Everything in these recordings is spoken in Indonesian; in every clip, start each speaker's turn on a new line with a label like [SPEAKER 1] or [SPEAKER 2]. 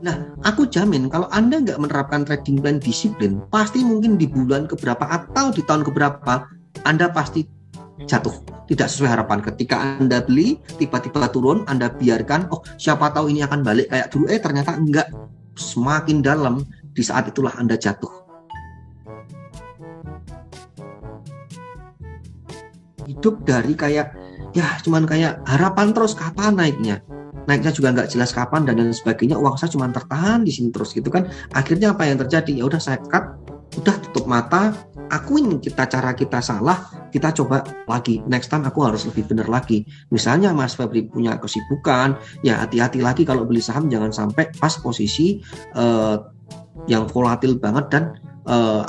[SPEAKER 1] Nah, aku jamin kalau Anda nggak menerapkan trading plan disiplin, pasti mungkin di bulan keberapa atau di tahun keberapa, Anda pasti jatuh. Tidak sesuai harapan. Ketika Anda beli, tiba-tiba turun, Anda biarkan, oh siapa tahu ini akan balik kayak dulu, ternyata enggak. Semakin dalam, di saat itulah Anda jatuh. Hidup dari kayak, ya cuman kayak harapan terus kapan naiknya juga nggak jelas kapan dan lain sebagainya, uang saya cuma tertahan di sini terus gitu kan. Akhirnya apa yang terjadi? Ya udah saya cut, udah tutup mata, akuin cara kita salah, kita coba lagi, next time aku harus lebih benar lagi. Misalnya Mas Febri punya kesibukan, ya hati-hati lagi kalau beli saham, jangan sampai pas posisi yang volatil banget dan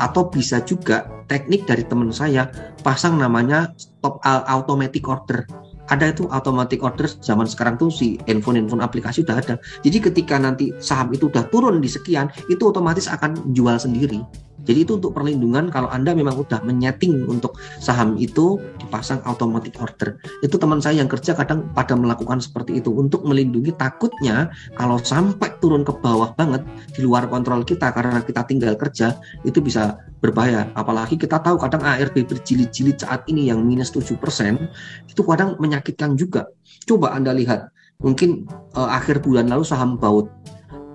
[SPEAKER 1] atau bisa juga teknik dari teman saya pasang namanya stop automatic order. Ada itu automatic order zaman sekarang tuh, si handphone aplikasi udah ada. Jadi ketika nanti saham itu udah turun di sekian, itu otomatis akan jual sendiri. Jadi itu untuk perlindungan kalau Anda memang udah menyeting untuk saham itu dipasang automatic order. Itu teman saya yang kerja kadang pada melakukan seperti itu untuk melindungi, takutnya kalau sampai turun ke bawah banget di luar kontrol kita karena kita tinggal kerja, itu bisa berbahaya. Apalagi kita tahu kadang ARB berjilid-jilid saat ini yang minus 7%, itu kadang menyakitkan juga. Coba Anda lihat, mungkin akhir bulan lalu saham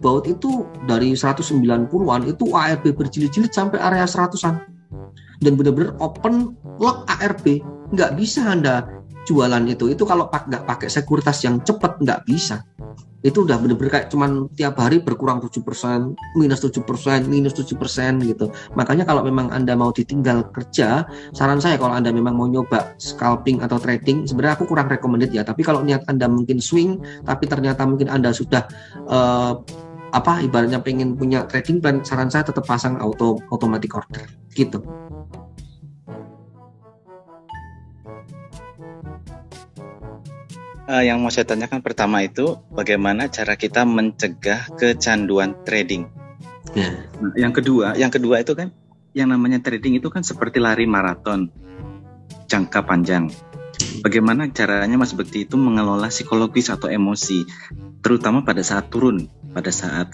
[SPEAKER 1] Baut itu dari 190-an itu ARB berjilid-jilid sampai area 100-an. Dan benar-benar open lock ARB. Nggak bisa Anda jualan itu. Itu kalau nggak pakai sekuritas yang cepat, nggak bisa. Itu udah benar-benar kayak cuman tiap hari berkurang 7%, minus 7%, minus 7% gitu. Makanya kalau memang Anda mau ditinggal kerja, saran saya kalau Anda memang mau nyoba scalping atau trading, sebenarnya aku kurang recommended ya. Tapi kalau niat Anda mungkin swing, tapi ternyata mungkin Anda sudah ibaratnya pengen punya trading plan, saran saya tetap pasang automatic order gitu.
[SPEAKER 2] Yang mau saya tanyakan pertama itu bagaimana cara kita mencegah kecanduan trading. Nah, yang kedua itu kan yang namanya trading itu kan seperti lari maraton jangka panjang. Bagaimana caranya Mas Bekti itu mengelola psikologis atau emosi, terutama pada saat turun,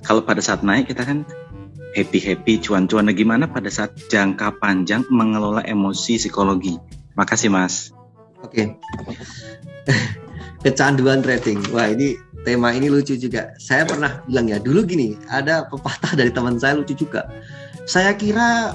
[SPEAKER 2] kalau pada saat naik kita kan happy cuan-cuan. Gimana pada saat jangka panjang mengelola emosi psikologi? Makasih Mas.
[SPEAKER 1] Oke. Kecanduan trading. Wah, ini tema ini lucu juga. Saya pernah bilang ya, dulu gini, ada pepatah dari teman saya lucu juga. Saya kira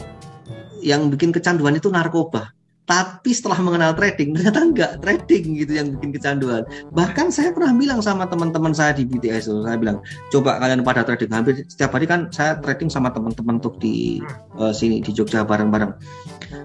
[SPEAKER 1] yang bikin kecanduan itu narkoba. Tapi setelah mengenal trading, ternyata enggak, trading gitu yang bikin kecanduan. Bahkan saya pernah bilang sama teman-teman saya di BTS, saya bilang, coba kalian pada trading. Hampir setiap hari kan saya trading sama teman-teman tuh di sini di Jogja bareng-bareng.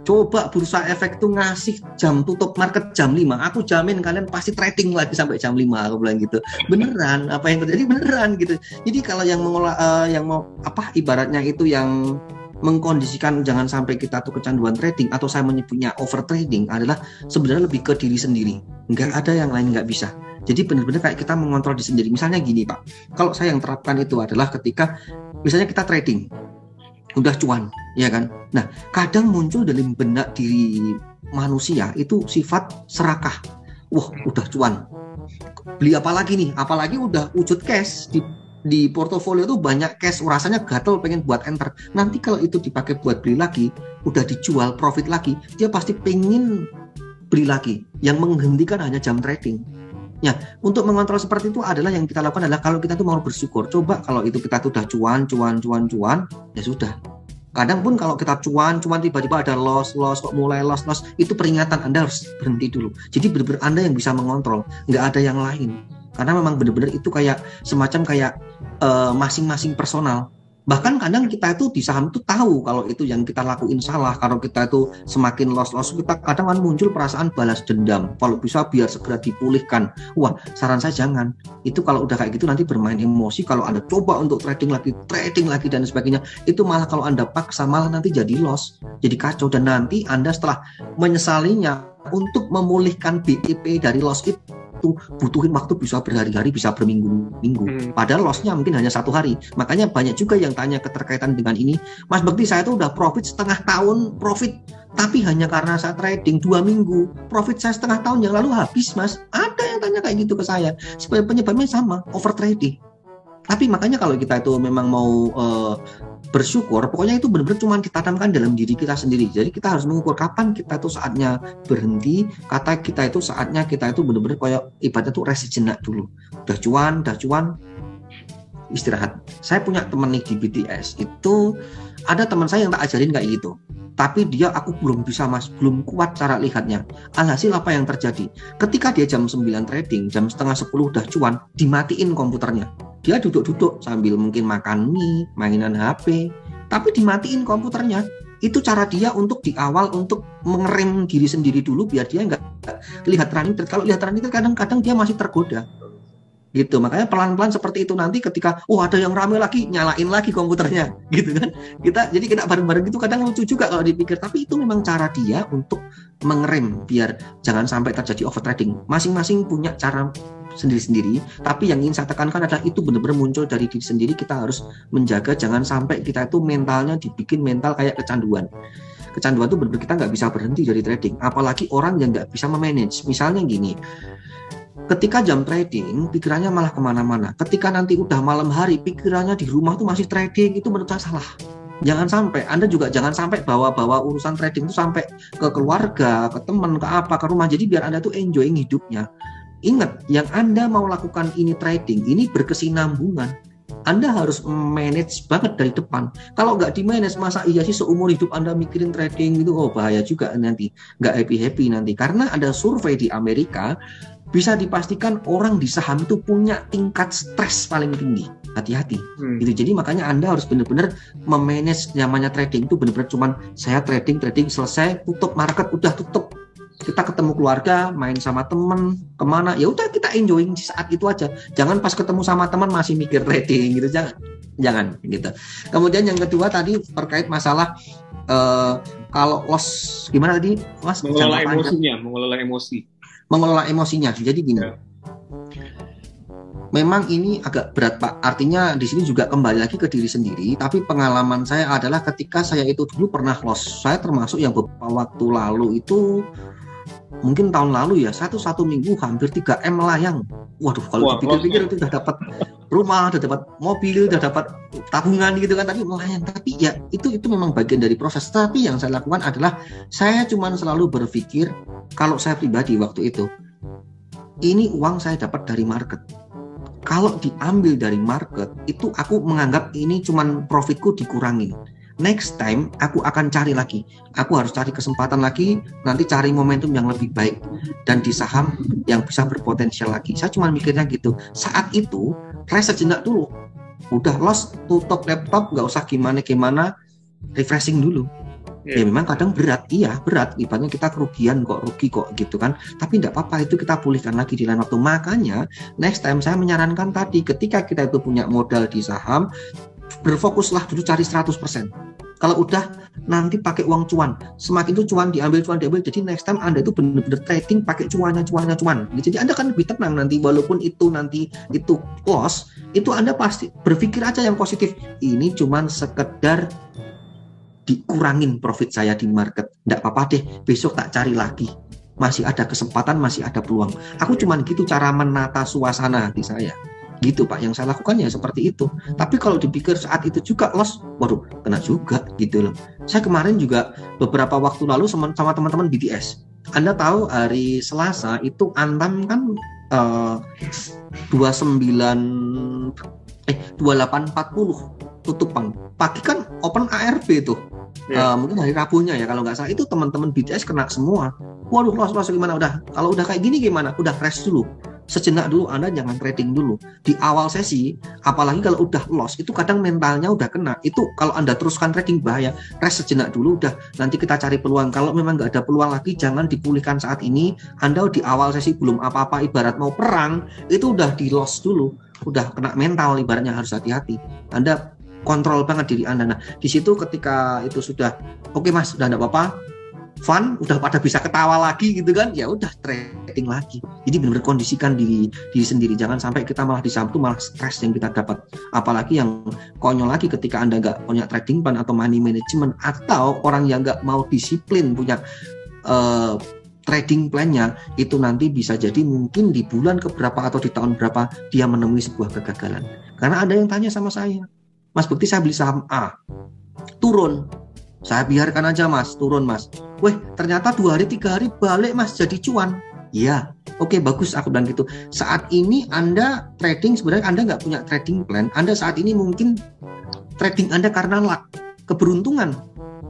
[SPEAKER 1] Coba bursa efek tuh ngasih jam tutup market jam 5. Aku jamin kalian pasti trading lagi sampai jam 5, aku bilang gitu. Beneran, apa yang terjadi beneran gitu. Jadi kalau yang mengolah yang mau ibaratnya itu yang mengkondisikan jangan sampai kita tuh kecanduan trading atau saya menyebutnya over trading adalah sebenarnya lebih ke diri sendiri. Nggak ada yang lain, nggak bisa. Jadi benar-benar kayak kita mengontrol diri sendiri. Misalnya gini Pak, kalau saya yang terapkan itu adalah ketika misalnya kita trading udah cuan, ya kan. Nah, kadang muncul dalam benak diri manusia itu sifat serakah. Wah, udah cuan, beli apa lagi nih? Apalagi udah wujud cash di portofolio tuh banyak cash, rasanya gatel pengen buat enter. Nanti kalau itu dipakai buat beli lagi, udah dijual profit lagi, dia pasti pengen beli lagi. Yang menghentikan hanya jam trading. Ya, untuk mengontrol seperti itu adalah yang kita lakukan adalah kalau kita tuh mau bersyukur. Coba kalau itu kita tuh udah cuan, ya sudah. Kadang pun kalau kita cuan tiba-tiba ada loss, kok mulai loss, itu peringatan Anda harus berhenti dulu. Jadi benar-benar Anda yang bisa mengontrol, nggak ada yang lain. Karena memang benar-benar itu kayak semacam kayak masing-masing personal. Bahkan kadang kita itu di saham itu tahu kalau itu yang kita lakuin salah. Kalau kita itu semakin loss, kita kadang kan muncul perasaan balas dendam. Kalau bisa biar segera dipulihkan. Wah, saran saya jangan. Itu kalau udah kayak gitu nanti bermain emosi. Kalau Anda coba untuk trading lagi dan sebagainya, itu malah kalau Anda paksa malah nanti jadi loss, jadi kacau. Dan nanti Anda setelah menyesalinya untuk memulihkan BIP dari loss itu butuhin waktu bisa berhari-hari, bisa berminggu-minggu. Padahal lossnya mungkin hanya 1 hari. Makanya banyak juga yang tanya keterkaitan dengan ini. Mas Bekti, saya tuh udah profit setengah tahun, tapi hanya karena saya trading 2 minggu. Profit saya setengah tahun yang lalu habis, Mas. Ada yang tanya kayak gitu ke saya. Penyebabnya sama, over trading. Tapi makanya kalau kita itu memang mau bersyukur, pokoknya itu benar-benar cuma ditanamkan dalam diri kita sendiri. Jadi kita harus mengukur kapan kita itu saatnya berhenti, kata kita itu saatnya kita itu benar-benar kayak ibaratnya tuh rest sejenak dulu. Udah cuan, istirahat. Saya punya teman nih di BTS, itu ada teman saya yang tak ajarin kayak gitu. Tapi dia, aku belum bisa mas, belum kuat cara lihatnya. Alhasil apa yang terjadi? Ketika dia jam 9 trading, jam setengah 10 udah cuan, dimatiin komputernya. Dia duduk-duduk sambil mungkin makan mie, mainan HP, tapi dimatiin komputernya. Itu cara dia untuk di awal untuk mengerem diri sendiri dulu biar dia nggak lihat running trade. Kalau lihat running trade kadang-kadang dia masih tergoda. Gitu, makanya pelan-pelan seperti itu. Nanti ketika ada yang rame lagi, nyalain lagi komputernya gitu kan. Jadi kita bareng-bareng gitu kadang lucu juga kalau dipikir, tapi itu memang cara dia untuk mengerem biar jangan sampai terjadi overtrading. Masing-masing punya cara sendiri-sendiri, tapi yang ingin saya tekankan adalah itu benar-benar muncul dari diri sendiri. Kita harus menjaga jangan sampai kita itu mentalnya dibikin mental kayak kecanduan. Kecanduan itu benar-benar kita nggak bisa berhenti dari trading, apalagi orang yang nggak bisa memanage. Misalnya gini, ketika jam trading, pikirannya malah kemana-mana. Ketika nanti udah malam hari, pikirannya di rumah tuh masih trading, itu menurut saya salah. Jangan sampai, Anda juga jangan sampai bawa-bawa urusan trading itu sampai ke keluarga, ke teman, ke apa, ke rumah. Jadi biar Anda tuh enjoying hidupnya. Ingat, yang Anda mau lakukan ini trading, ini berkesinambungan. Anda harus manage banget dari depan. Kalau nggak di-manage, masa iya sih seumur hidup Anda mikirin trading itu, bahaya juga nanti. Nggak happy-happy nanti. Karena ada survei di Amerika, bisa dipastikan orang di saham itu punya tingkat stres paling tinggi. Hati-hati. Gitu. Jadi makanya Anda harus benar-benar memanage namanya trading itu benar-benar cuman saya trading selesai, tutup market, udah tutup. Kita ketemu keluarga, main sama teman, kemana, ya udah kita enjoying saat itu aja. Jangan pas ketemu sama teman masih mikir trading gitu, jangan gitu. Kemudian yang kedua tadi terkait masalah kalau loss gimana tadi, Mas?
[SPEAKER 3] Mengelola
[SPEAKER 1] emosinya. Jadi gini. Ya. Memang ini agak berat, Pak. Artinya di sini juga kembali lagi ke diri sendiri. Tapi pengalaman saya adalah ketika saya itu dulu pernah loss. Saya termasuk yang beberapa waktu lalu itu, mungkin tahun lalu ya, satu minggu hampir 3M melayang. Waduh, kalau dipikir-pikir itu udah dapat rumah, udah dapat mobil, udah dapat tabungan gitu kan, tapi melayang. Tapi ya itu memang bagian dari proses. Tapi yang saya lakukan adalah saya cuma selalu berpikir, kalau saya pribadi waktu itu, ini uang saya dapat dari market. Kalau diambil dari market, itu aku menganggap ini cuman profitku dikurangin. Next time aku akan cari lagi. Aku harus cari kesempatan lagi, nanti cari momentum yang lebih baik dan di saham yang bisa berpotensial lagi. Saya cuma mikirnya gitu. Saat itu rest sejenak dulu. Udah loss, tutup laptop, nggak usah gimana-gimana, refreshing dulu. Ya memang kadang berat, ibaratnya kita kerugian rugi kok gitu kan. Tapi tidak apa-apa, itu kita pulihkan lagi di lain waktu. Makanya next time saya menyarankan tadi, ketika kita itu punya modal di saham, berfokuslah dulu cari 100%. Kalau udah nanti pakai uang cuan, semakin itu cuan diambil. Jadi next time Anda itu benar-benar trading pakai cuannya. Jadi Anda kan lebih tenang nanti, walaupun itu nanti itu loss, itu Anda pasti berpikir aja yang positif. Ini cuman sekedar dikurangin profit saya di market. Nggak apa-apa deh, besok tak cari lagi. Masih ada kesempatan, masih ada peluang. Aku cuman gitu cara menata suasana hati saya. Gitu Pak, yang saya lakukan ya seperti itu. Tapi kalau dipikir saat itu juga loss, waduh, kena juga gitu loh. Saya kemarin juga beberapa waktu lalu sama teman-teman BTS. Anda tahu hari Selasa itu Antam kan 2840 tutupan. Pagi kan open ARB tuh. Mungkin hari Rabunya ya kalau nggak salah, itu teman-teman BTS kena semua. Waduh, loss gimana? Kalau udah kayak gini gimana? Udah rest dulu. Sejenak dulu, Anda jangan trading dulu. Di awal sesi, apalagi kalau udah loss, itu kadang mentalnya udah kena. Itu kalau Anda teruskan trading bahaya. Rest sejenak dulu, udah nanti kita cari peluang. Kalau memang nggak ada peluang lagi, jangan dipulihkan saat ini. Anda di awal sesi belum apa-apa, ibarat mau perang, itu udah di loss dulu. Udah kena mental, ibaratnya harus hati-hati. Anda kontrol banget diri Anda. Nah, di situ ketika itu sudah oke Mas, udah enggak apa-apa, fun, udah pada bisa ketawa lagi gitu kan, ya udah trading lagi. Jadi benar-benar kondisikan diri sendiri, jangan sampai kita malah di saham itu malah stres yang kita dapat. Apalagi yang konyol lagi ketika Anda nggak punya trading plan atau money management, atau orang yang nggak mau disiplin punya trading plan-nya itu nanti bisa jadi mungkin di bulan keberapa atau di tahun berapa dia menemui sebuah kegagalan. Karena ada yang tanya sama saya, Mas Bekti saya beli saham A, turun, saya biarkan aja Mas, turun Mas. Weh, ternyata 2 hari 3 hari balik Mas jadi cuan. Iya, oke bagus, aku bilang gitu. Saat ini Anda trading, sebenarnya Anda nggak punya trading plan. Anda saat ini mungkin trading Anda karena luck, keberuntungan,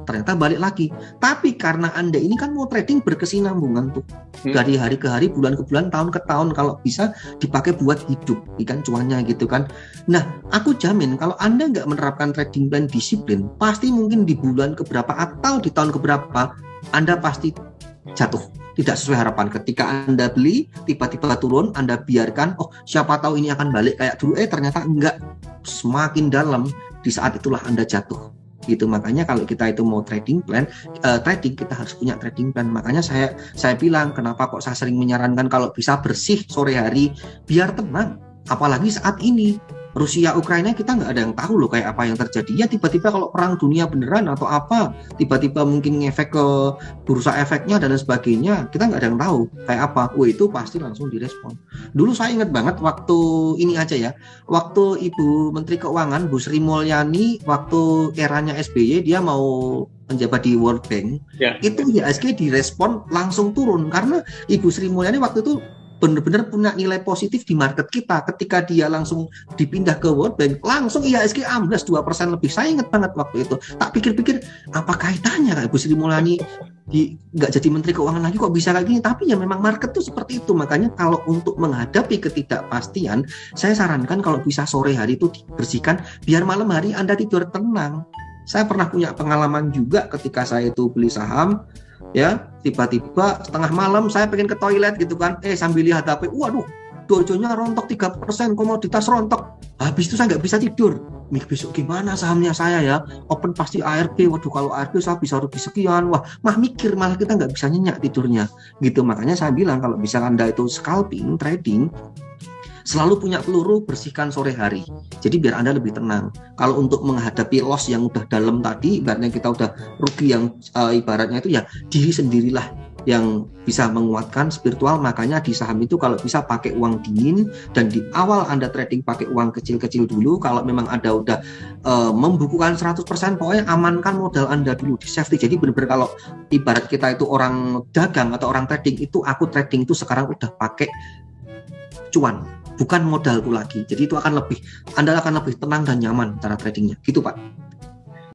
[SPEAKER 1] ternyata balik lagi. Tapi karena Anda ini kan mau trading berkesinambungan tuh, dari hari ke hari, bulan ke bulan, tahun ke tahun, kalau bisa dipakai buat hidup, ikan cuannya gitu kan. Nah, aku jamin kalau Anda nggak menerapkan trading plan disiplin, pasti mungkin di bulan keberapa atau di tahun keberapa Anda pasti jatuh, tidak sesuai harapan. Ketika Anda beli, tiba-tiba turun, Anda biarkan, oh siapa tahu ini akan balik kayak dulu, ternyata enggak, semakin dalam, di saat itulah Anda jatuh. Gitu. Makanya kalau kita itu mau trading plan, trading kita harus punya trading plan. Makanya saya bilang kenapa kok saya sering menyarankan kalau bisa bersih sore hari biar tenang. Apalagi saat ini Rusia Ukraina, kita nggak ada yang tahu loh kayak apa yang terjadi. Ya tiba-tiba kalau perang dunia beneran atau apa, tiba-tiba mungkin ngefek ke bursa efeknya dan sebagainya, kita nggak ada yang tahu kayak apa. Itu pasti langsung direspon. Dulu saya ingat banget waktu ini aja ya, waktu Ibu Menteri Keuangan Bu Sri Mulyani waktu eranya SBY dia mau menjabat di World Bank, itu IHSG direspon langsung turun karena Ibu Sri Mulyani waktu itu benar-benar punya nilai positif di market kita. Ketika dia langsung dipindah ke World Bank, langsung IHSG amblas 2% lebih. Saya ingat banget waktu itu. Tak pikir-pikir, apa kaitannya Ibu Sri Mulyani nggak jadi Menteri Keuangan lagi kok bisa kayak gini? Tapi ya memang market tuh seperti itu. Makanya kalau untuk menghadapi ketidakpastian, saya sarankan kalau bisa sore hari itu dibersihkan, biar malam hari Anda tidur tenang. Saya pernah punya pengalaman juga ketika saya itu beli saham, ya tiba-tiba setengah malam saya pengen ke toilet gitu kan, sambil lihat HP, waduh dojonya rontok 3%, komoditas rontok, habis itu saya nggak bisa tidur. Besok gimana sahamnya saya ya, open pasti ARB, waduh kalau ARB saya bisa rugi sekian, wah mikir malah kita nggak bisa nyenyak tidurnya gitu. Makanya saya bilang kalau bisa Anda itu scalping, trading, selalu punya peluru, bersihkan sore hari. Jadi biar Anda lebih tenang. Kalau untuk menghadapi loss yang udah dalam tadi, ibaratnya kita udah rugi yang ibaratnya itu ya diri sendirilah yang bisa menguatkan spiritual. Makanya di saham itu kalau bisa pakai uang dingin, dan di awal Anda trading pakai uang kecil-kecil dulu. Kalau memang Anda udah membukukan 100%, pokoknya amankan modal Anda dulu di safety. Jadi benar-benar kalau ibarat kita itu orang dagang atau orang trading, itu aku trading itu sekarang udah pakai cuan, bukan modalku lagi. Jadi itu Anda akan lebih tenang dan nyaman cara tradingnya. Gitu Pak.